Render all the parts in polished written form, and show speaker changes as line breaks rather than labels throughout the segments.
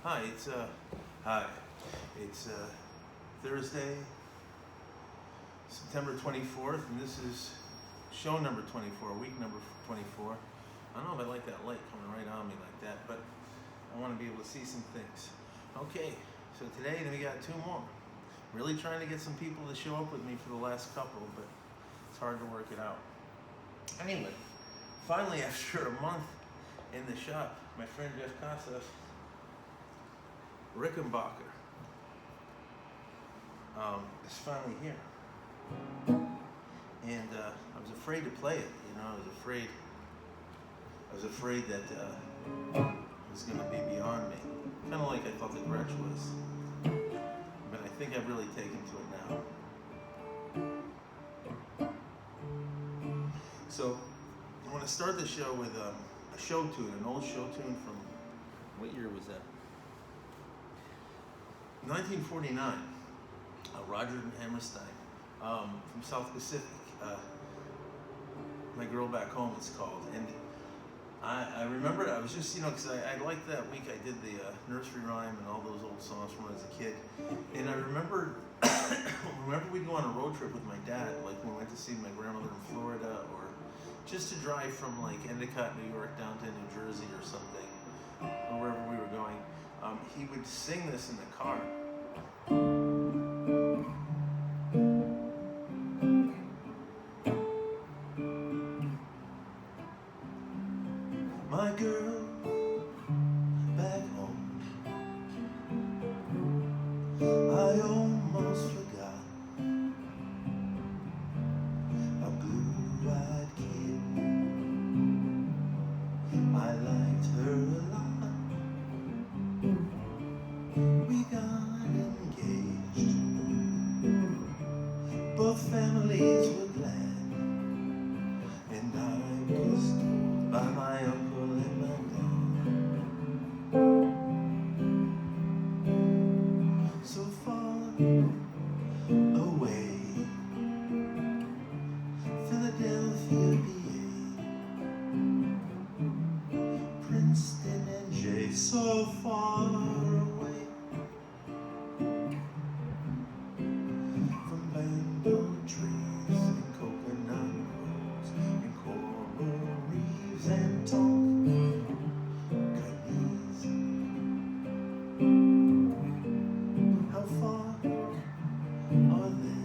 Hi, it's Thursday, September 24th, and this is show number 24, week number 24. I don't know if I like that light coming right on me like that, but I want to be able to see some things. Okay, so today we got two more. Really trying to get some people to show up with me for the last couple, but it's hard to work it out. Anyway, finally after a month in the shop, my friend Jeff Casas, Rickenbacker, is finally here. And I was afraid to play it, you know, I was afraid that it was going to be beyond me. Kind of like I thought the Gretsch was. But I think I've really taken to it now. So I want to start the show with a show tune, an old show tune from, what year was that? 1949, Rodgers and Hammerstein, from South Pacific. My Girl Back Home, it's called. And I remember, I was just, because I liked that week I did the nursery rhyme and all those old songs from when I was a kid. And I remember we'd go on a road trip with my dad, like when we went to see my grandmother in Florida, or just to drive from like Endicott, New York, down to New Jersey or something, or wherever we were going. He would sing this in the car. My girl back home, I almost forgot, a blue-eyed kid. I liked her a lot. We got engaged. Both families were glad, and I was told by my uncle and my dad. So far away, Philadelphia, PA, Princeton, NJ, so far away from bamboo trees and coconut groves and coral reefs and Tonkinese. How far are they?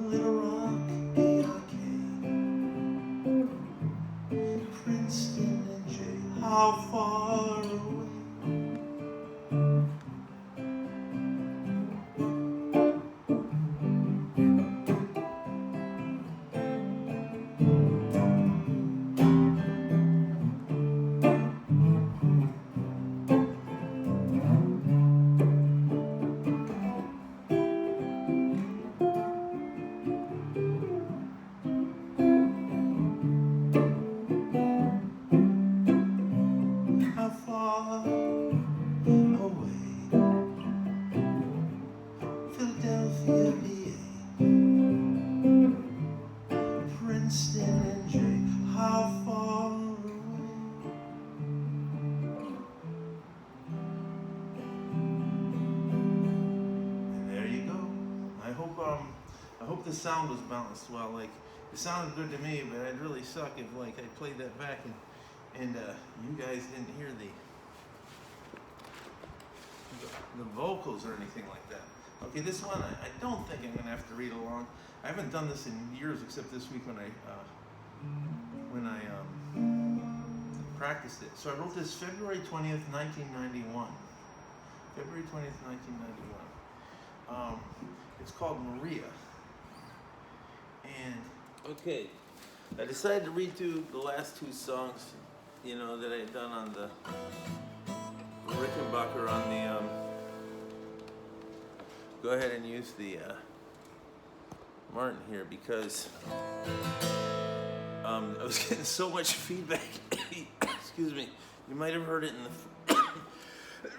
Little Rock, ARK, Princeton, NJ, how far away? How far away? Philadelphia, PA, Princeton, NJ, how far away? And there you go. I hope the sound was balanced well. Like, it sounded good to me, but I'd really suck if like I played that back and you guys didn't hear the vocals or anything like that. Okay, this one I don't think I'm gonna have to read along. I haven't done this in years, except this week when I practiced it. So I wrote this February 20th, 1991. February 20th, 1991. It's called Maria. And okay, I decided to redo the last two songs, that I had done on the Rickenbacker on the, go ahead and use the Martin here, because I was getting so much feedback. Excuse me. You might have heard it in the,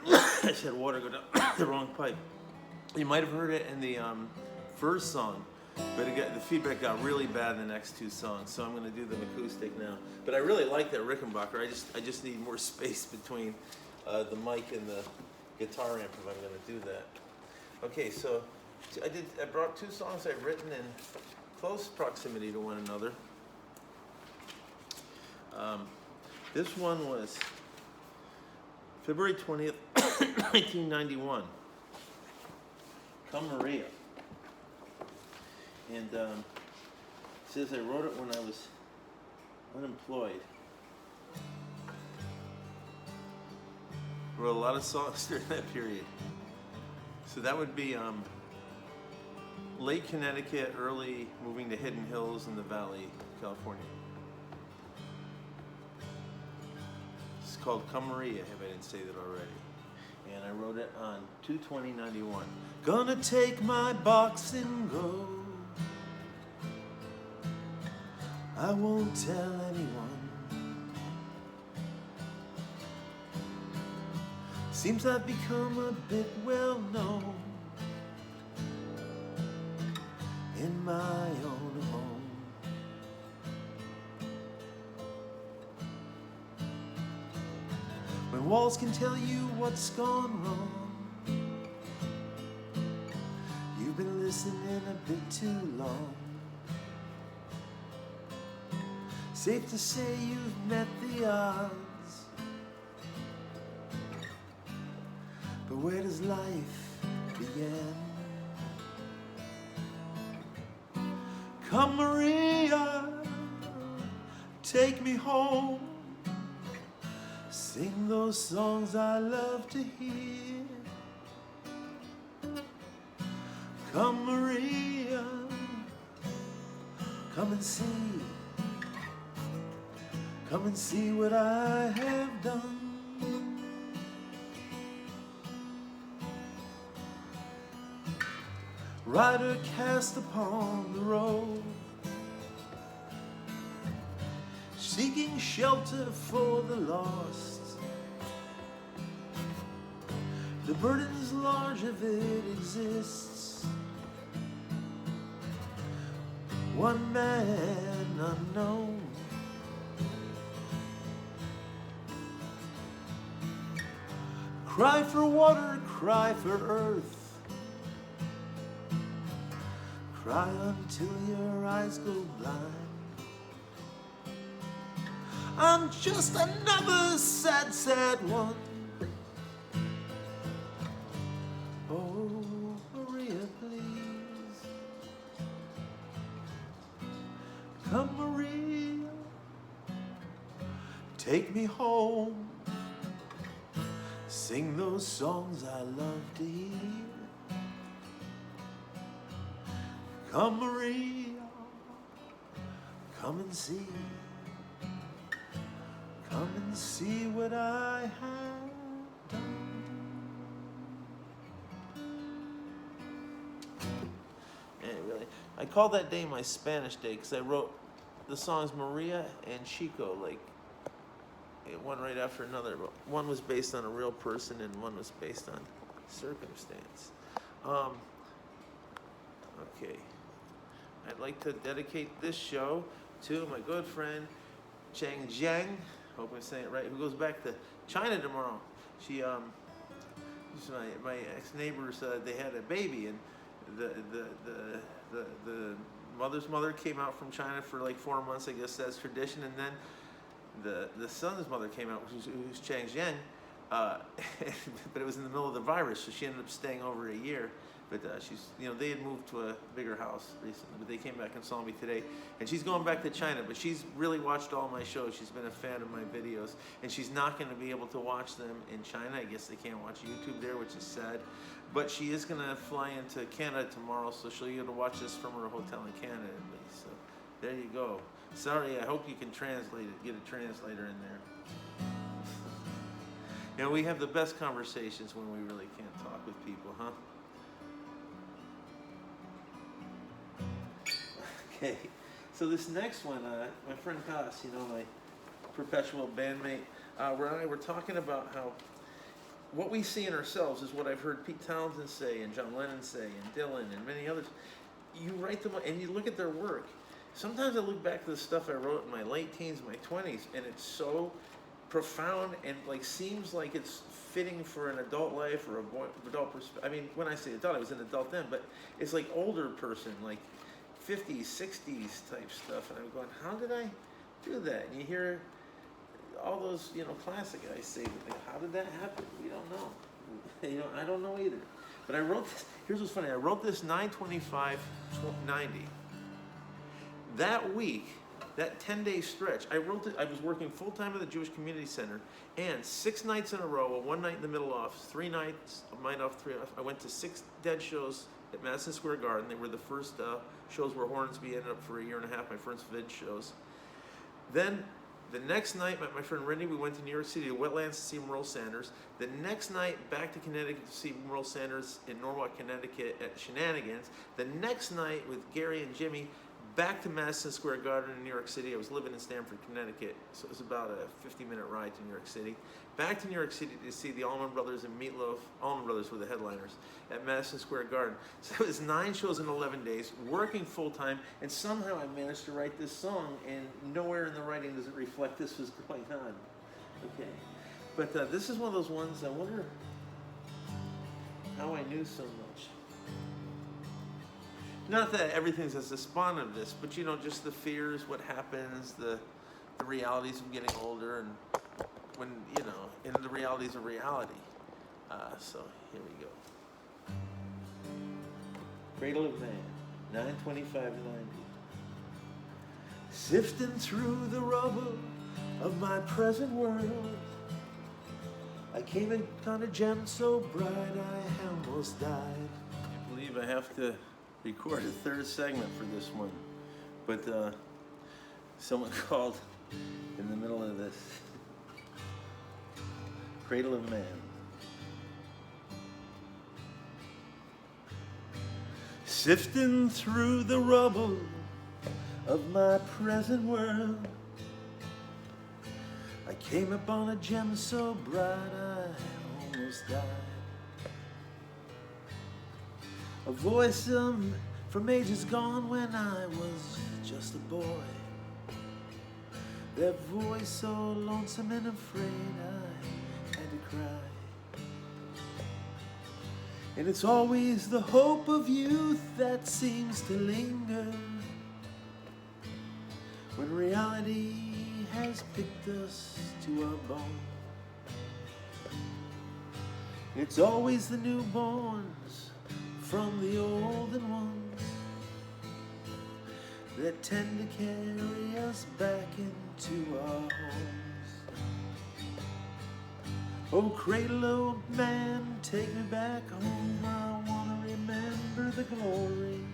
I just had water go down the wrong pipe. You might have heard it in the first song, but the feedback got really bad in the next two songs, so I'm going to do them acoustic now. But I really like that Rickenbacker. I just need more space between the mic and the guitar amp if I'm going to do that. Okay, so I brought two songs I've written in close proximity to one another. This one was February 20th, 1991. Come Maria. And it says I wrote it when I was unemployed. Wrote a lot of songs during that period. So that would be late Connecticut, early moving to Hidden Hills in the Valley, California. It's called Come Maria, if I didn't say that already. And I wrote it on 2/20/91. Gonna take my box and go. I won't tell anyone. Seems I've become a bit well known in my own home. When walls can tell you what's gone wrong, you've been listening a bit too long. Safe to say you've met the odds. But where does life begin? Come Maria, take me home. Sing those songs I love to hear. Come Maria, come and see. Come and see what I have done. Rider cast upon the road, seeking shelter for the lost. The burden's large if it exists. One man unknown. Cry for water, cry for earth. Cry until your eyes go blind. I'm just another sad, sad one. Oh, Maria, please. Come, Maria. Take me home. Sing those songs I love to hear. Come Maria, come and see. Come and see what I have done. Really, I call that day my Spanish day because I wrote the songs Maria and Chico, like one right after another. One was based on a real person and one was based on circumstance. Okay. I'd like to dedicate this show to my good friend Chang Jiang, hope I'm saying it right, who goes back to China tomorrow. She's my ex-neighbors, they had a baby, and the mother's mother came out from China for like 4 months, I guess that's tradition, and then the son's mother came out, who's Chang Jiang, but it was in the middle of the virus, so she ended up staying over a year. But she's, they had moved to a bigger house recently, but they came back and saw me today. And she's going back to China, but she's really watched all my shows. She's been a fan of my videos, and she's not going to be able to watch them in China. I guess they can't watch YouTube there, which is sad. But she is going to fly into Canada tomorrow, so she'll be able to watch this from her hotel in Canada at least. So there you go. Sorry, I hope you can translate it, get a translator in there. We have the best conversations when we really can't talk with people, huh? Okay, so this next one, my friend Haas, my perpetual bandmate, Ron and I were talking about how what we see in ourselves is what I've heard Pete Townsend say, and John Lennon say, and Dylan, and many others. You write them, and you look at their work. Sometimes I look back to the stuff I wrote in my late teens, my 20s, and it's so profound and like seems like it's fitting for an adult life or a boy, adult I mean, when I say adult, I was an adult then, but it's like older person, like 50s, 60s type stuff. And I'm going, how did I do that? And you hear all those, you know, classic guys say, how did that happen? We don't know. You know, I don't know either. But I wrote this, here's what's funny, I wrote this 9/25/90. That week, that 10-day stretch, I wrote it, I was working full-time at the Jewish Community Center, and 6 nights in a row, one night in the middle off, 3 nights, a night off, 3 off. I went to 6 Dead shows at Madison Square Garden. They were the first shows where Hornsby ended up for a year and a half, my first vid shows. Then the next night, my friend Rennie, we went to New York City to Wetlands to see Merle Sanders. The next night, back to Connecticut to see Merle Sanders in Norwalk, Connecticut at Shenanigans. The next night with Gary and Jimmy, back to Madison Square Garden in New York City. I was living in Stamford, Connecticut, so it was about a 50-minute ride to New York City. Back to New York City to see the Allman Brothers and Meatloaf. Allman Brothers were the headliners at Madison Square Garden. So it was 9 shows in 11 days, working full-time, and somehow I managed to write this song, and nowhere in the writing does it reflect this was going on. Okay. But this is one of those ones, I wonder how I knew so much. Not that everything's as a spawn of this, but you know, just the fears, what happens, the realities of getting older, and when, you know, and the realities of reality. So here we go. Cradle of Man, 9/25/90. Sifting through the rubble of my present world, I came upon a gem so bright I almost died. I believe I have to record a third segment for this one, but someone called in the middle of this. Cradle of Man. Sifting through the rubble of my present world, I came upon a gem so bright I almost died. A voice from ages gone when I was just a boy. That voice so lonesome and afraid I had to cry. And it's always the hope of youth that seems to linger when reality has picked us to our bone. It's always the newborns from the olden ones that tend to carry us back into our homes. Oh, cradle of man, take me back home. I want to remember the glory.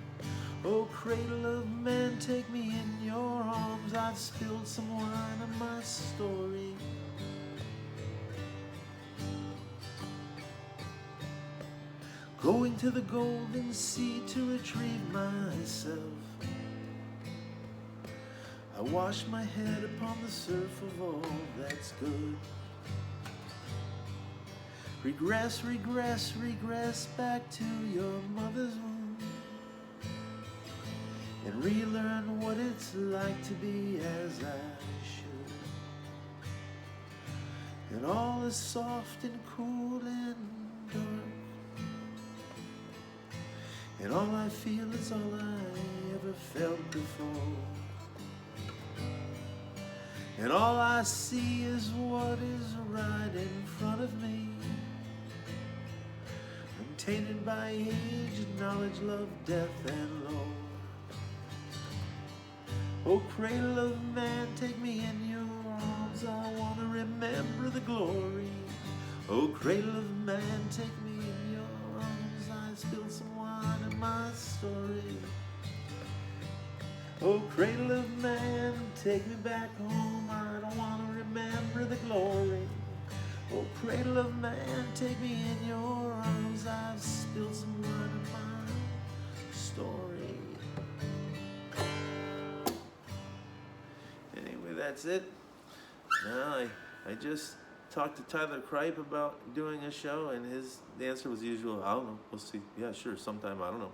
Oh, cradle of man, take me in your arms. I've spilled some wine on my story. Going to the golden sea to retrieve myself. I wash my head upon the surf of all that's good. Regress, regress, regress back to your mother's womb, and relearn what it's like to be as I should. And all is soft and cool and dark, and all I feel is all I ever felt before. And all I see is what is right in front of me. I'm tainted by age, knowledge, love, death, and lore. Oh, cradle of man, take me in your arms. I want to remember the glory. Oh, cradle of man, take me in your arms. I spilled some wine in my story. Oh, cradle of man, take me back home. I don't want to remember the glory. Oh, cradle of man, take me in your arms. I've spilled some wine in my story. Anyway, that's it. Now I just talked to Tyler Kripe about doing a show, and the answer was the usual, I don't know, we'll see. Yeah, sure, sometime, I don't know.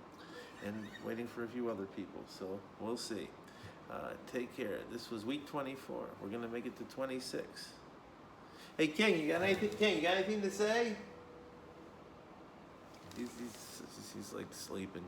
And waiting for a few other people, so we'll see. Take care. This was week 24. We're going to make it to 26. Hey, King, you got anything? King, you got anything to say? He's like sleeping.